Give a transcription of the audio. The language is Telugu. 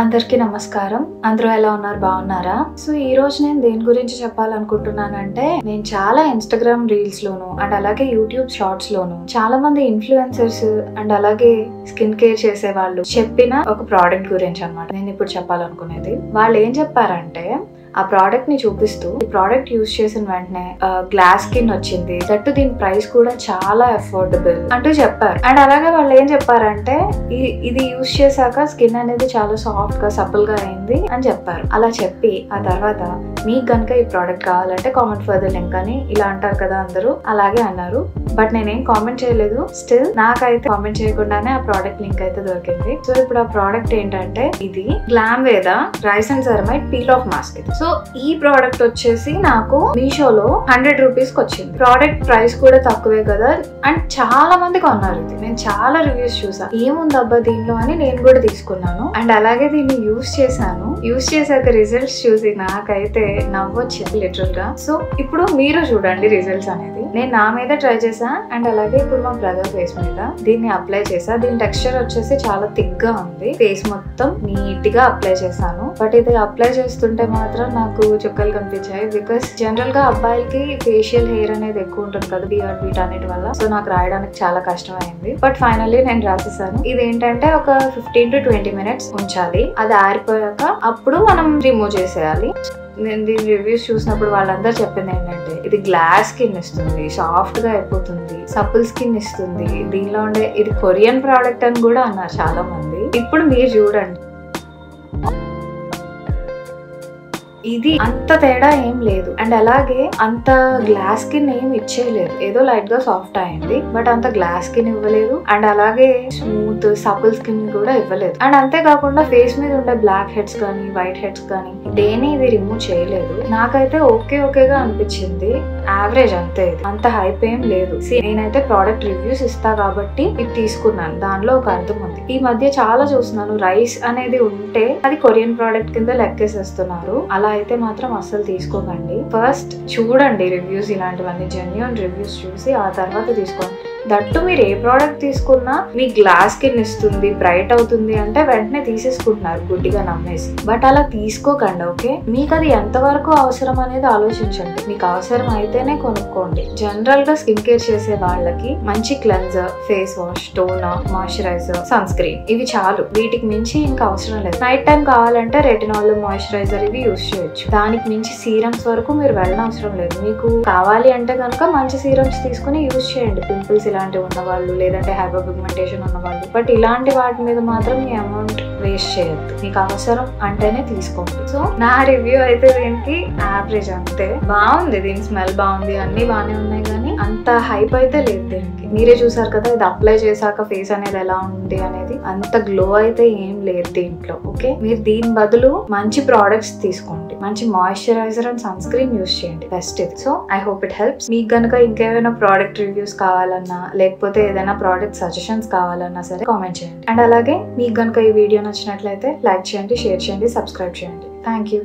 అందరికీ నమస్కారం. అందరూ ఎలా ఉన్నారు? బాగున్నారా? సో ఈ రోజు నేను దేని గురించి చెప్పాలనుకుంటున్నానంటే, నేను చాలా ఇన్స్టాగ్రామ్ రీల్స్ లోను అండ్ అలాగే యూట్యూబ్ షార్ట్స్ లోను చాలా మంది ఇన్ఫ్లుయెన్సర్స్ అండ్ అలాగే స్కిన్ కేర్ చేసే వాళ్ళు చెప్పిన ఒక ప్రోడక్ట్ గురించి అన్నమాట నేను ఇప్పుడు చెప్పాలనుకునేది. వాళ్ళు ఏం చెప్పారంటే, ఆ ప్రోడక్ట్ ని చూపిస్తూ ఈ ప్రోడక్ట్ యూజ్ చేసిన వెంటనే గ్లాస్ స్కిన్ వచ్చింది, దట్టు దీని ప్రైస్ కూడా చాలా అఫోర్డబుల్ అంటూ చెప్పారు. అండ్ అలాగే వాళ్ళు ఏం చెప్పారంటే, ఇది యూజ్ చేశాక స్కిన్ అనేది చాలా సాఫ్ట్ గా సపుల్ గా అయింది అని చెప్పారు. అలా చెప్పి ఆ తర్వాత మీకు గనుక ఈ ప్రోడక్ట్ కావాలంటే కామెంట్ ఫర్ ద లింక్ అని ఇలా అంటారు కదా అందరూ, అలాగే అన్నారు. బట్ నేనేం కామెంట్ చేయలేదు. స్టిల్ నాకైతే కామెంట్ చేయకుండానే ఆ ప్రోడక్ట్ లింక్ అయితే దొరికింది. సో ఇప్పుడు ఆ ప్రోడక్ట్ ఏంటంటే, ఇది Glamveda rice and ceramide peel off mask. So ఈ ప్రోడక్ట్ వచ్చేసి నాకు మీషోలో 100 రూపీస్ కి వచ్చింది. ప్రోడక్ట్ ప్రైస్ కూడా తక్కువే కదా అండ్ చాలా మంది కొన్నారు. ఇది నేను చాలా రివ్యూస్ చూసా, ఏముంది అబ్బా దీనిలో అని నేను కూడా తీసుకున్నాను. అండ్ అలాగే దీన్ని యూస్ చేశాను. యూస్ చేశాక రిజల్ట్స్ చూసి నాకైతే నవ్వొచ్చింది లిటరల్ గా. సో ఇప్పుడు మీరు చూడండి రిజల్ట్స్ అనేది. నేను నా మీద ట్రై చేసా అండ్ అలాగే ఇప్పుడు మా బ్రదర్ ఫేస్ మీద దీన్ని అప్లై చేసా. దీని టెక్స్చర్ వచ్చేసి చాలా థిక్ గా ఉంది. ఫేస్ మొత్తం నీట్ గా అప్లై చేశాను. బట్ ఇది అప్లై చేస్తుంటే మాత్రం నాకు చుక్కలు కనిపించాయి. బికాస్ జనరల్ గా అబ్బాయిలకి ఫేషియల్ హెయిర్ అనేది ఎక్కువ ఉంటుంది కదా, బియర్డ్ వీటన్నిటి వల్ల. సో నాకు రాయడానికి చాలా కష్టం అయింది. బట్ ఫైనల్లీ నేను రాసేసాను. ఇదేంటంటే ఒక 15 to 20 minutes ఉంచాలి. అది ఆరిపోయాక అప్పుడు మనం రిమూవ్ చేసేయాలి. నేను దీని రివ్యూస్ చూసినప్పుడు వాళ్ళందరూ చెప్పింది ఏంటంటే, ఇది గ్లాస్ స్కిన్ ఇస్తుంది, సాఫ్ట్ గా అయిపోతుంది, సపుల్ స్కిన్ ఇస్తుంది, దీనిలో ఉండే ఇది కొరియన్ ప్రోడక్ట్ అని కూడా అన్నారు చాలా మంది. ఇప్పుడు మీరు చూడండి, ఇది అంత తేడా ఏం లేదు. అండ్ అలాగే అంత గ్లాస్ స్కిన్ ఏం ఇచ్చేయలేదు. ఏదో లైట్ గా సాఫ్ట్ అయింది, బట్ అంత గ్లాస్ స్కిన్ ఇవ్వలేదు. అండ్ అలాగే స్మూత్ సపుల్ స్కిన్ కూడా ఇవ్వలేదు. అండ్ అంతేకాకుండా ఫేస్ మీద ఉండే బ్లాక్ హెడ్స్ కానీ వైట్ హెడ్స్ కానీ దేని ఇది రిమూవ్ చేయలేదు. నాకైతే ఓకేగా అనిపించింది. యావరేజ్ అంతే, ఇది అంత హైప్ ఏం లేదు. నేనైతే ప్రోడక్ట్ రివ్యూస్ ఇస్తా కాబట్టి ఇది తీసుకున్నాను. దానిలో ఒక అర్థం ఉంది. ఈ మధ్య చాలా చూస్తున్నాను, రైస్ అనేది ఉంటే అది కొరియన్ ప్రోడక్ట్ కింద లెక్కేసేస్తున్నారు. అలా అయితే మాత్రం అస్సలు తీసుకోకండి. ఫస్ట్ చూడండి రివ్యూస్, ఇలాంటివన్నీ జెన్యూన్ రివ్యూస్ చూసి ఆ తర్వాత తీసుకోండి. దట్టు మీరు ఏ ప్రోడక్ట్ తీసుకున్నా మీ గ్లాస్ స్కిన్ ఇస్తుంది, బ్రైట్ అవుతుంది అంటే వెంటనే తీసేసుకుంటున్నారు గుడ్డిగా నమ్మేసి. బట్ అలా తీసుకోకండి. ఓకే, మీకు అది ఎంతవరకు అవసరం అనేది ఆలోచించండి. మీకు అవసరం అయితేనే కొనుక్కోండి. జనరల్ గా స్కిన్ కేర్ చేసే వాళ్ళకి మంచి cleanser, face wash, toner, moisturiser, sunscreen ఇవి చాలు. వీటికి మించి ఇంకా అవసరం లేదు. నైట్ టైం కావాలంటే రెటినాల్, మాయిశ్చరైజర్ ఇవి యూస్ చేయొచ్చు. దానికి మించి సీరమ్స్ వరకు మీరు వెళ్ళనవసరం లేదు. మీకు కావాలి అంటే కనుక మంచి సీరమ్స్ తీసుకుని యూస్ చేయండి. పింపుల్స్ ఇలాంటివి ఉన్నవాళ్ళు, లేదంటే హైపర్ పిగ్మెంటేషన్ ఉన్నవాళ్ళు. బట్ ఇలాంటి వాటి మీద మాత్రం మీ అమౌంట్ వేస్ట్ చేయొద్దు. మీకు అవసరం అంటేనే తీసుకోండి. సో నా రివ్యూ అయితే దీనికి యావరేజ్ అంతే. బాగుంది, దీని స్మెల్ బాగుంది, అన్ని బాగానే ఉన్నాయి, కానీ అంత హైప్ అయితే లేదు దీనికి. మీరే చూసారు కదా, ఇది అప్లై చేశాక ఫేస్ అనేది ఎలా ఉంది అనేది. అంత గ్లో అయితే ఏం లేదు దీంట్లో. ఓకే, మీరు దీని బదులు మంచి ప్రోడక్ట్స్ తీసుకోండి. మంచి moisturiser and sunscreen use చేయండి, బెస్ట్ ఇది. So I hope it helps. మీకు కనుక ఇంకేమైనా ప్రోడక్ట్ రివ్యూస్ కావాలన్నా, లేకపోతే ఏదైనా ప్రోడక్ట్ సజెషన్స్ కావాలన్నా సరే కామెంట్ చేయండి. అండ్ అలాగే మీకు కనుక ఈ వీడియో నచ్చినట్లయితే లైక్ చేయండి, షేర్ చేయండి, సబ్స్క్రైబ్ చేయండి. Thank you.